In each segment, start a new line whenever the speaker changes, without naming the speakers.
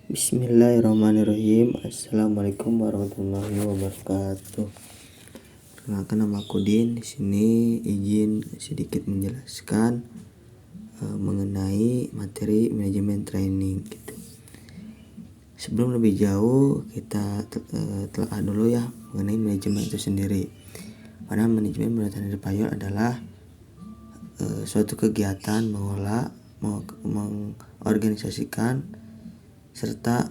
Bismillahirrahmanirrahim. Assalamualaikum warahmatullahi wabarakatuh. Perkenalkan, nama aku Din. Di sini izin sedikit menjelaskan mengenai materi manajemen training gitu. Sebelum lebih jauh, kita telah dulu ya mengenai manajemen itu sendiri. Karena manajemen menurut Henry Fayol adalah suatu kegiatan mengolah, mengorganisasikan serta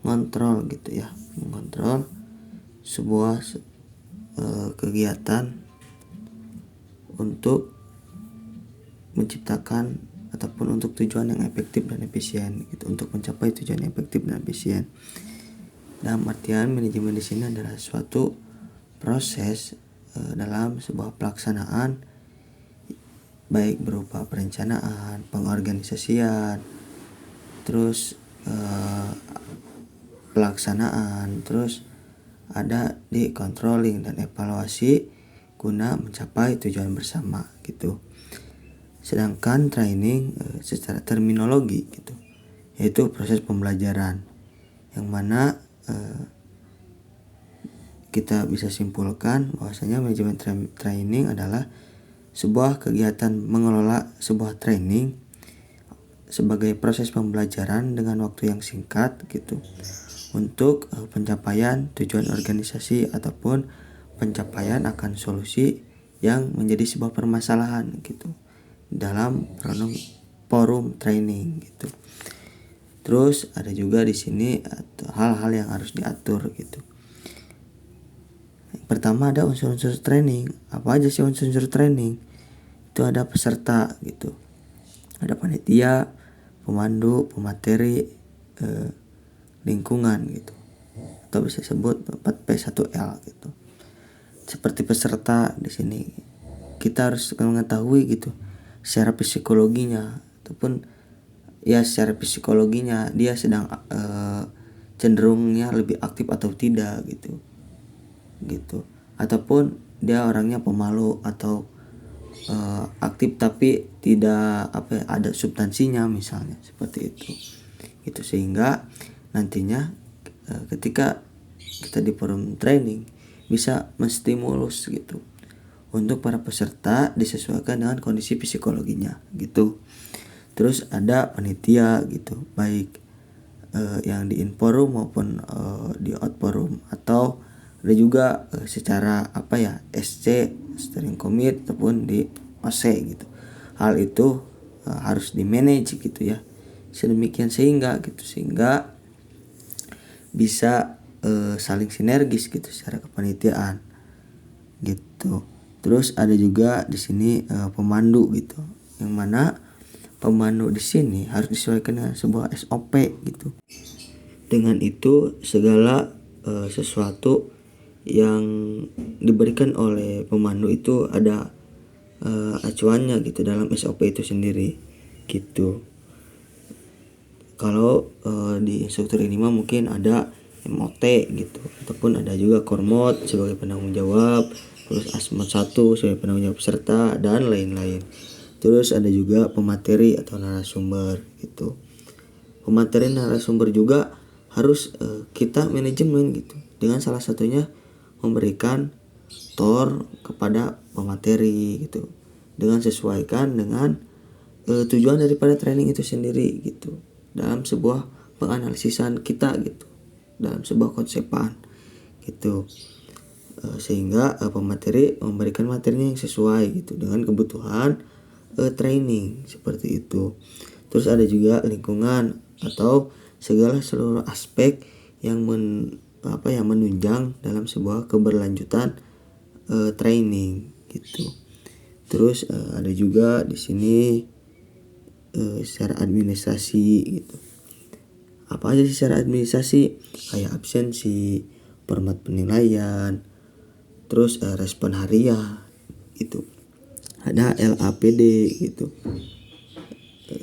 mengontrol gitu ya, mengontrol sebuah kegiatan untuk menciptakan ataupun untuk tujuan yang efektif dan efisien gitu, untuk mencapai tujuan yang efektif dan efisien. Dalam artian manajemen di sini adalah suatu proses dalam sebuah pelaksanaan, baik berupa perencanaan, pengorganisasian, terus pelaksanaan, terus ada di controlling dan evaluasi guna mencapai tujuan bersama gitu. Sedangkan training secara terminologi gitu, yaitu proses pembelajaran yang mana kita bisa simpulkan bahwasanya manajemen training adalah sebuah kegiatan mengelola sebuah training sebagai proses pembelajaran dengan waktu yang singkat gitu, untuk pencapaian tujuan organisasi ataupun pencapaian akan solusi yang menjadi sebuah permasalahan gitu dalam forum training gitu. Terus ada juga di sini hal-hal yang harus diatur gitu. Pertama ada unsur-unsur training. Apa aja sih unsur-unsur training? Itu ada peserta gitu, ada panitia, pemandu, pemateri, lingkungan gitu, atau bisa sebut 4P1L gitu. Seperti peserta di sini kita harus mengetahui gitu secara psikologinya, ataupun ya secara psikologinya dia sedang cenderungnya lebih aktif atau tidak gitu, ataupun dia orangnya pemalu atau aktif tapi tidak ada substansinya misalnya, seperti itu sehingga nantinya ketika kita di forum training bisa menstimulus gitu untuk para peserta disesuaikan dengan kondisi psikologinya gitu. Terus ada panitia gitu, baik yang di in forum maupun di out forum, atau ada juga secara SC steering committee ataupun di OC gitu. Hal itu harus di manage gitu ya, sedemikian sehingga bisa saling sinergis gitu secara kepanitiaan gitu. Terus ada juga di sini pemandu gitu, yang mana pemandu di sini harus disesuaikan dengan sebuah SOP gitu. Dengan itu segala sesuatu yang diberikan oleh pemandu itu ada acuannya gitu dalam SOP itu sendiri gitu. Kalau di instruktur ini mah mungkin ada MOT gitu, ataupun ada juga Kormot sebagai penanggung jawab, terus Asmot 1 sebagai penanggung jawab peserta, dan lain-lain. Terus ada juga pemateri atau narasumber gitu. Pemateri narasumber juga harus kita manajemen gitu, dengan salah satunya memberikan tor kepada pemateri gitu, dengan sesuaikan dengan tujuan daripada training itu sendiri gitu, dalam sebuah penganalisisan kita gitu, dalam sebuah konsepan gitu, sehingga pemateri memberikan materinya yang sesuai gitu dengan kebutuhan training, seperti itu. Terus ada juga lingkungan atau seluruh aspek yang menunjang dalam sebuah keberlanjutan training gitu. Terus ada juga di sini secara administrasi gitu. Apa aja sih secara administrasi? Kayak absensi, format penilaian, terus respon harian itu. Ada LAPD gitu,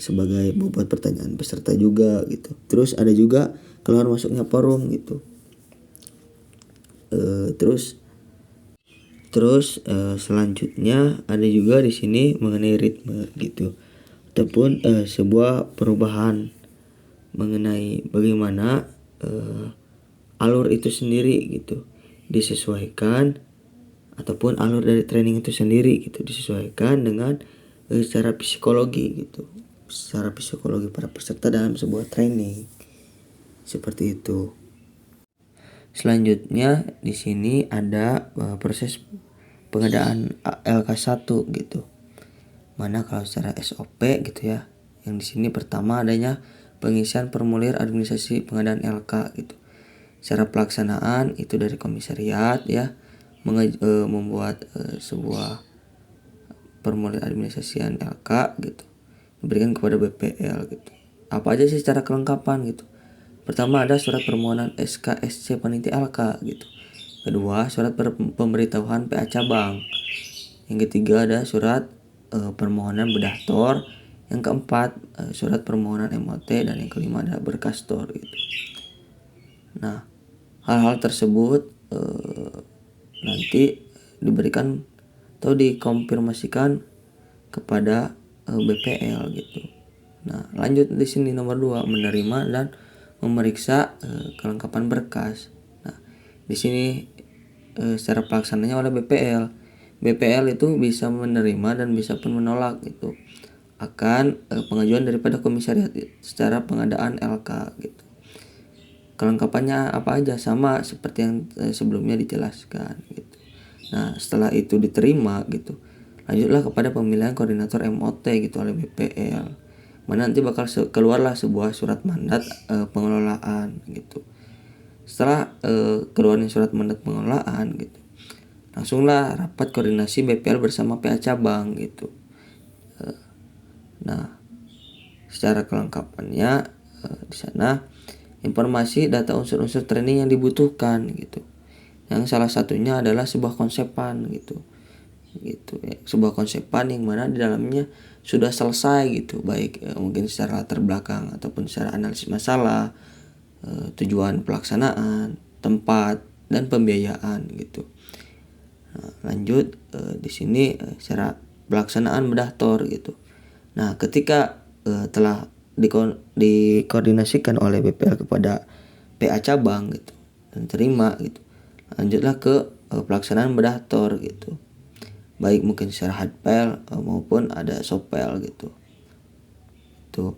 sebagai bobot pertanyaan peserta juga gitu. Terus ada juga keluar masuknya forum gitu. Terus selanjutnya ada juga di sini mengenai ritme gitu. ataupun sebuah perubahan mengenai bagaimana alur itu sendiri gitu disesuaikan, ataupun alur dari training itu sendiri gitu disesuaikan dengan secara psikologi gitu, secara psikologi para peserta dalam sebuah training seperti itu. Selanjutnya di sini ada proses pengadaan LK1 gitu. Mana kalau secara SOP gitu ya. Yang di sini pertama adanya pengisian formulir administrasi pengadaan LK gitu. Secara pelaksanaan itu dari komisariat ya membuat sebuah formulir administrasian LK gitu. Diberikan kepada BPL gitu. Apa aja sih secara kelengkapan gitu. Pertama ada surat permohonan SKSC panitia LK gitu. Kedua, surat pemberitahuan PA cabang. Yang ketiga ada surat permohonan bedah tor. Yang keempat surat permohonan MOT, dan yang kelima ada berkas tor gitu. Nah, hal-hal tersebut nanti diberikan atau dikonfirmasikan kepada BPL gitu. Nah, lanjut di sini nomor 2, menerima dan memeriksa kelengkapan berkas. Nah, di sini secara pelaksananya oleh BPL. BPL itu bisa menerima dan bisa pun menolak itu akan pengajuan daripada komisariat secara pengadaan LK gitu. Kelengkapannya apa aja sama seperti yang sebelumnya dijelaskan gitu. Nah, setelah itu diterima gitu, lanjutlah kepada pemilihan koordinator MOT gitu oleh BPL. Mana nanti bakal keluarlah sebuah surat mandat pengelolaan gitu. Setelah keluarnya surat mandat pengelolaan gitu, langsunglah rapat koordinasi BPL bersama PA cabang gitu. Nah, secara kelengkapannya di sana informasi data unsur-unsur training yang dibutuhkan gitu. Yang salah satunya adalah sebuah konsepan gitu ya. Sebuah konsepan yang mana di dalamnya sudah selesai gitu, baik mungkin secara latar belakang ataupun secara analisis masalah, tujuan pelaksanaan, tempat, dan pembiayaan gitu. Nah, lanjut di sini secara pelaksanaan bedah tor gitu. Nah, ketika telah dikoordinasikan oleh BPL kepada PA cabang gitu dan terima gitu, lanjutlah ke pelaksanaan bedah tor gitu, baik mungkin secara hardpel maupun ada softpel gitu. Tuh,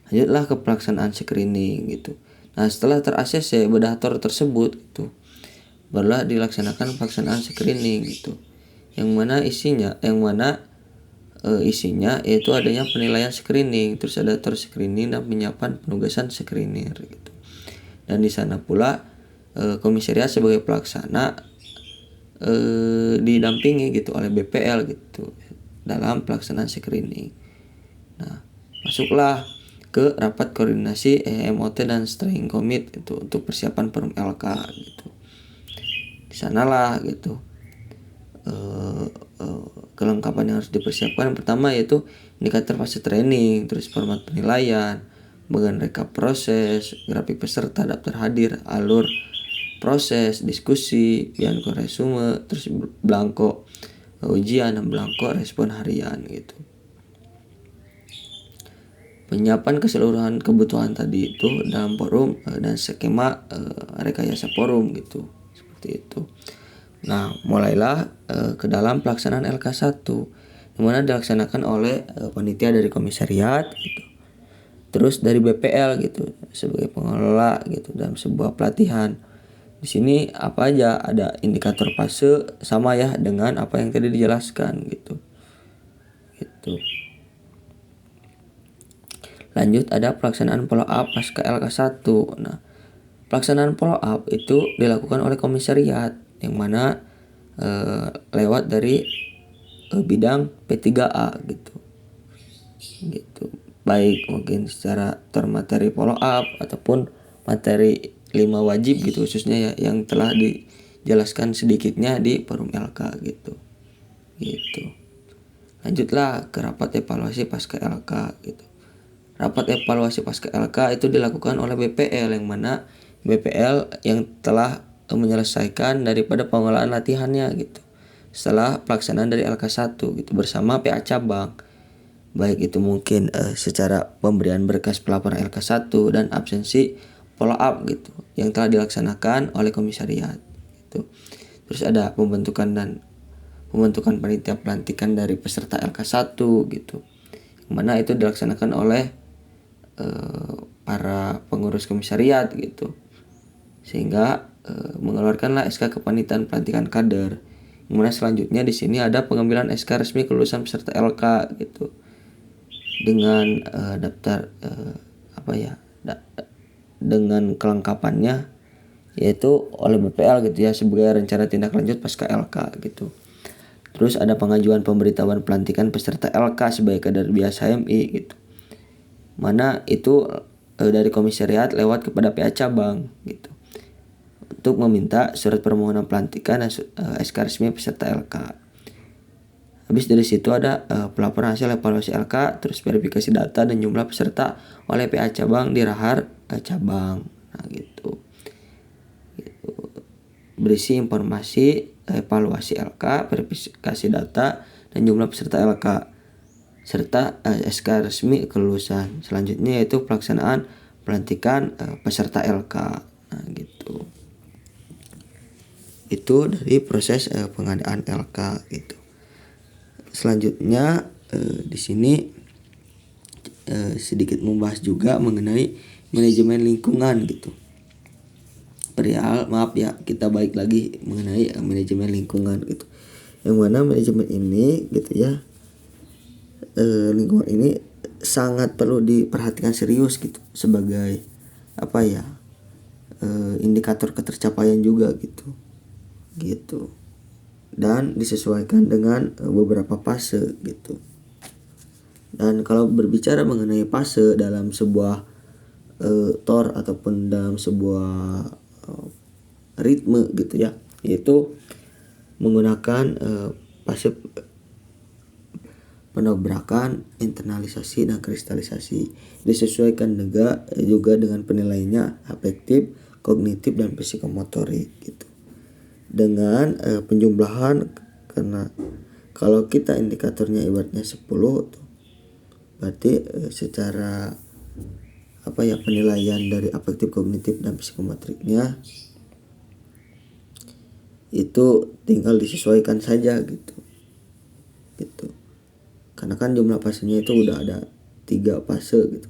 lanjutlah ke pelaksanaan screening gitu. Nah, setelah ter-ACC bedah tor tersebut gitu, barulah dilaksanakan pelaksanaan screening gitu. Yang mana isinya yaitu adanya penilaian screening, terus ada tor screening dan penyiapan penugasan screener gitu. Dan di sana pula komisariat sebagai pelaksana didampingi gitu oleh BPL gitu dalam pelaksanaan screening. Nah, masuklah ke rapat koordinasi MOT dan steering commit itu untuk persiapan forum LK gitu. Di sanalah gitu kelengkapan yang harus dipersiapkan. Yang pertama yaitu indikator fase training, terus format penilaian, bagian rekap proses, grafik peserta, daftar hadir, alur proses, diskusi, bianco resume, terus blanko ujian, dan blanko respon harian gitu. Penyiapan keseluruhan kebutuhan tadi itu dalam forum dan skema rekayasa forum gitu, seperti itu. Nah, mulailah ke dalam pelaksanaan LK1 yang mana dilaksanakan oleh panitia dari komisariat gitu. Terus dari BPL gitu sebagai pengelola gitu dalam sebuah pelatihan. Di sini apa aja ada indikator fase sama ya dengan apa yang tadi dijelaskan gitu. Gitu. Lanjut ada pelaksanaan follow up pasca LK1. Nah, pelaksanaan follow up itu dilakukan oleh komisariat yang mana lewat dari bidang P3A gitu. Gitu. Baik mungkin secara materi follow up ataupun materi 5 wajib gitu khususnya ya yang telah dijelaskan sedikitnya di forum LK gitu. Gitu. Lanjutlah ke rapat evaluasi pasca LK gitu. Rapat evaluasi pasca LK itu dilakukan oleh BPL yang mana BPL yang telah menyelesaikan daripada pengelolaan latihannya gitu. Setelah pelaksanaan dari LK1 gitu bersama PA cabang. baik itu mungkin secara pemberian berkas pelaporan LK1 dan absensi follow up gitu yang telah dilaksanakan oleh komisariat gitu. Terus ada pembentukan panitia pelantikan dari peserta LK1 gitu, yang mana itu dilaksanakan oleh para pengurus komisariat gitu, sehingga mengeluarkanlah SK kepanitan pelantikan kader. Yang mana selanjutnya di sini ada pengambilan SK resmi kelulusan peserta LK gitu dengan daftar dengan kelengkapannya, yaitu oleh BPL gitu ya sebagai rencana tindak lanjut pasca LK gitu. Terus ada pengajuan pemberitahuan pelantikan peserta LK sebagai kader biasa MI gitu, mana itu dari komisariat lewat kepada PA cabang gitu untuk meminta surat permohonan pelantikan SK resmi peserta LK. Habis dari situ ada pelaporan hasil evaluasi LK, terus verifikasi data dan jumlah peserta oleh PA cabang di Rahar cabang. Nah gitu. Berisi informasi evaluasi LK, verifikasi data dan jumlah peserta LK serta SK resmi kelulusan. Selanjutnya yaitu pelaksanaan pelantikan peserta LK. Nah gitu. Itu dari proses pengadaan LK gitu. Selanjutnya di sini sedikit membahas juga mengenai manajemen lingkungan gitu. Perihal kita balik lagi mengenai manajemen lingkungan gitu. Yang mana manajemen ini gitu ya, lingkungan ini sangat perlu diperhatikan serius gitu sebagai indikator ketercapaian juga gitu. Dan disesuaikan dengan beberapa fase gitu. Dan kalau berbicara mengenai fase dalam sebuah TOR ataupun dalam sebuah ritme gitu ya, yaitu menggunakan fase penobrakan, internalisasi dan kristalisasi. Disesuaikan juga dengan penilaiannya afektif, kognitif dan psikomotorik gitu. Dengan penjumlahan, karena kalau kita indikatornya ibaratnya 10 tuh, berarti secara penilaian dari afektif, kognitif dan psikomotoriknya itu tinggal disesuaikan saja gitu. Karena kan jumlah fasenya itu udah ada 3 fase gitu,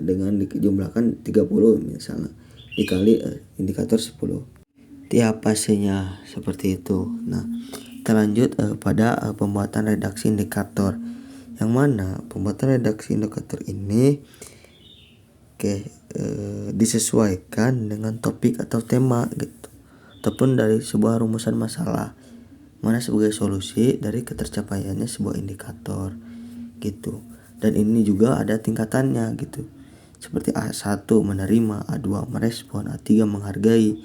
dengan dijumlahkan 30 misalnya dikali indikator 10. Tiap fasenya seperti itu. Nah, kita lanjut pada pembuatan redaksi indikator, yang mana pembuatan redaksi indikator ini disesuaikan dengan topik atau tema gitu, ataupun dari sebuah rumusan masalah, mana sebagai solusi dari ketercapaiannya sebuah indikator gitu. Dan ini juga ada tingkatannya gitu, seperti A1 menerima, A2 merespon, A3 menghargai,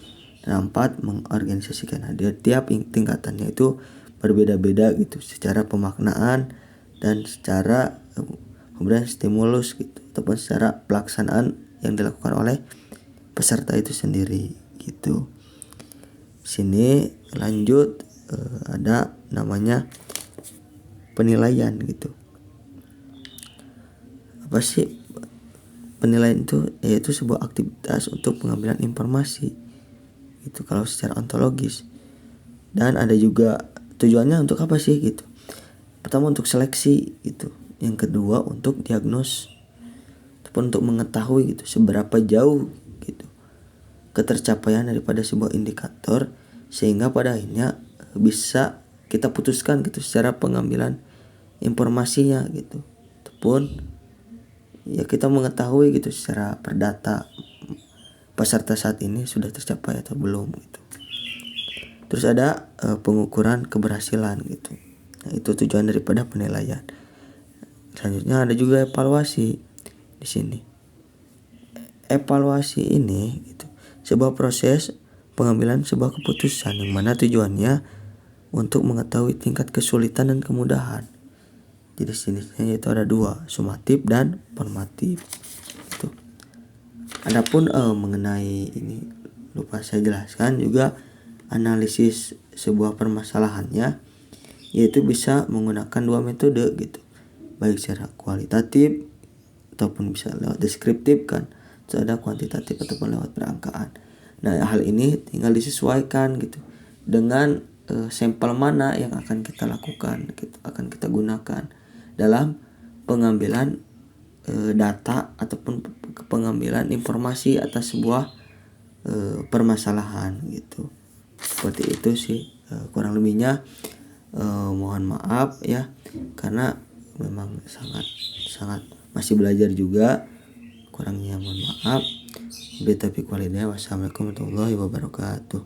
dan 4 mengorganisasikan. Tiap tingkatannya itu berbeda-beda gitu secara pemaknaan dan secara pemberian stimulus gitu, ataupun secara pelaksanaan yang dilakukan oleh peserta itu sendiri gitu. Sini lanjut ada namanya penilaian gitu. Apa sih penilaian itu? Yaitu sebuah aktivitas untuk pengambilan informasi itu kalau secara ontologis. Dan ada juga tujuannya untuk apa sih gitu. Pertama untuk seleksi gitu, yang kedua untuk diagnos ataupun untuk mengetahui gitu seberapa jauh gitu ketercapaian daripada sebuah indikator, sehingga pada akhirnya bisa kita putuskan gitu secara pengambilan informasinya gitu, ataupun ya kita mengetahui gitu secara perdata peserta saat ini sudah tercapai atau belum gitu. Terus ada pengukuran keberhasilan gitu. Nah, itu tujuan daripada penilaian. Selanjutnya ada juga evaluasi di sini. Evaluasi ini gitu, sebuah proses pengambilan sebuah keputusan yang mana tujuannya untuk mengetahui tingkat kesulitan dan kemudahan. Jadi jenisnya yaitu ada 2, sumatif dan formatif. Adapun mengenai ini lupa saya jelaskan juga analisis sebuah permasalahannya, yaitu bisa menggunakan 2 metode gitu. baik secara kualitatif ataupun bisa lewat deskriptif kan, terus ada kuantitatif ataupun lewat perangkaan. Nah, hal ini tinggal disesuaikan gitu dengan sampel mana yang akan kita lakukan, gitu, akan kita gunakan dalam pengambilan data ataupun pengambilan informasi atas sebuah permasalahan gitu. Seperti itu sih kurang lebihnya. Mohon maaf ya, karena memang sangat masih belajar juga, kurangnya mohon maaf. Wassalamualaikum warahmatullahi wabarakatuh.